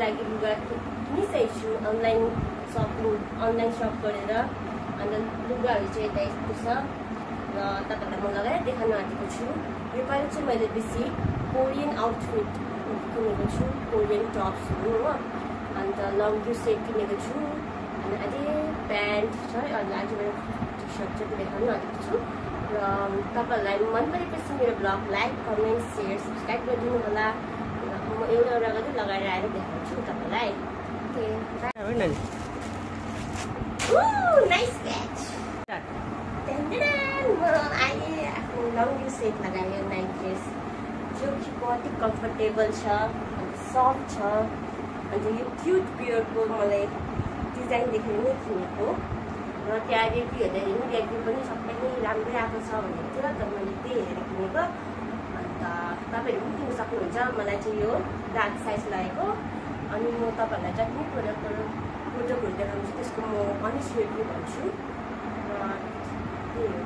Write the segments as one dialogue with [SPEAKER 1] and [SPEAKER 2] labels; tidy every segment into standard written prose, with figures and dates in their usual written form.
[SPEAKER 1] लागि लुगा किनिसकेको छु अनलाइन सप गरेर। अन्त लुगाहरू चाहिँ यता यस्तो छ र तपाईँलाई म लगाएर देखाउन आँटेको छु। योपालि चाहिँ मैले बेसी कोरियन आउटफिट किनेको छु, कोरियन टप्सहरू हो। अन्त लङ सेट किनेको छु। अनि अझै प्यान्ट छ, अनि अझै मेरो टी सर्ट चाहिँ देखाउन आँटेको छु। र तपाईँहरूलाई मन परेपछि मेरो blog like, comment, share, subscribe गरिदिनु होला। र म एउटा गर्दै लगाएर आएर देखाउँछु तपाईँलाई। Nice catch. म अहिले आफ्नो लङ सेट लगायो नाइट ड्रेस, जो कि बहुत ही कम्फर्टेबल छ, अन्त सफ्ट छ। अन्त यो क्युट बियरको मलाई डिजाइन देखेर नै किनेको र त्यहाँ रिभ्यू हेर्दाखेरि रिभ्यू पनि सबै नै राम्रै आएको छ भनेको थियो, तर मैले त्यही हेरेर किनेको। अन्त तपाईँहरू पनि किन्न सक्नुहुन्छ। मलाई चाहिँ यो डार्क साइज लागेको। अनि म तपाईँहरूलाई जति पनि प्रोडक्टहरू देखाउँछु त्यसको म अनेस्ट रिभ्यू भन्छु। र त्यही हो।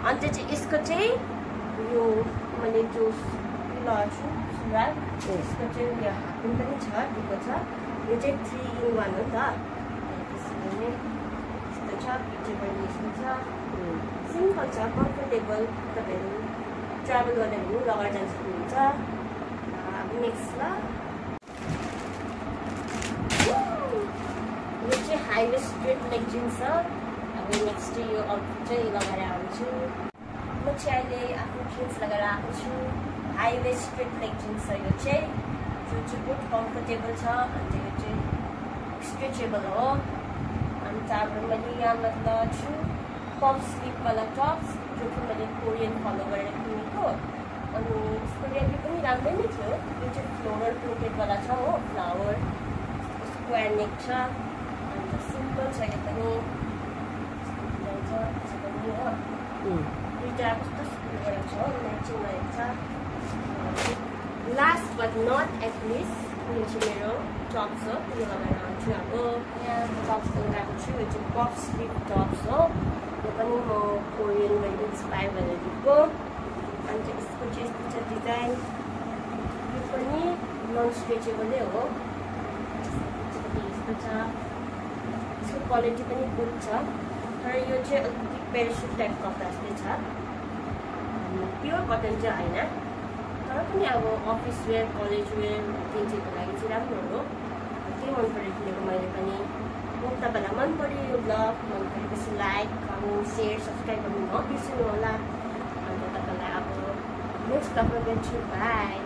[SPEAKER 1] अन्त चाहिँ यसको चाहिँ यो मैले जो लगाएको छु सुरुवात, यसको चाहिँ यो हाफिन पनि छ, दिएको छ। यो चाहिँ 3 in 1 हो नि त। त्यसरी नै यस्तो छ, पिछे पनि यस्तो छ, सिम्पल छ, कम्फर्टेबल। तपाईँहरू ट्राभल गर्दाखेरि पनि लगाएर जान सक्नुहुन्छ। अब नेक्स्ट ल, यो चाहिँ हाई वेस्टेड लेग जिन्स छ। अब नेक्स्ट चाहिँ यो आउटफिट चाहिँ लगाएर आउँछु। म चाहिँ अहिले आफ्नो जिन्स लगाएर आएको छु, हाई वेस्टेड लेग जिन्स छ यो चाहिँ, जो चाहिँ बहुत कम्फर्टेबल छ। अन्त यो चाहिँ स्ट्रेचेबल हो। अन्त अब मैले यहाँ मतलब छु पफ स्लिभवाला टप्स, जो कि मैले कोरियन फलो गरेर किनेको। अनि यसको रिभ्यू पनि राम्रै नै थियो। यो चाहिँ फ्लोरल प्रिन्टेडवाला छ हो, फ्लावर स्क्वायर नेक छ। अन्त सिम्पल छ, यो पनि हो। दुईवटा कस्तो स्कुल गरेको छ हो, म्याचिङ गरेको छ। Last but not at least यो चाहिँ मेरो टप्स हो, यो लगाएर आउँछु। अब यहाँ टप्स लगाएको छु, यो चाहिँ पफ स्लिभ टप्स हो। यो पनि म कोरियनबाट इन्सपायर गरेर दिएको। अन्त यसको चाहिँ यस्तो छ डिजाइन, यो पनि नन स्ट्रेचेबलै हो। यस्तो छ, यसको क्वालिटी पनि गुड छ, तर यो चाहिँ अलिकति पेरासुट टाइप कपडा जस्तै छ, प्योर कटन चाहिँ होइन। तर पनि अब अफिस वेयर, कलेज वेयर, केटीहरूको लागि चाहिँ राम्रो हो। त्यही मन पऱ्यो किनेको मैले पनि। तपाईँहरूलाई मन पऱ्यो यो ब्लग, मन परेपछि लाइक, कमेन्ट, सेयर, सब्सक्राइब गर्नु नबिर्सिनु होला। अन्त तपाईँलाई अब नेक्स्ट ब्लगमा भेट्छु। बाई।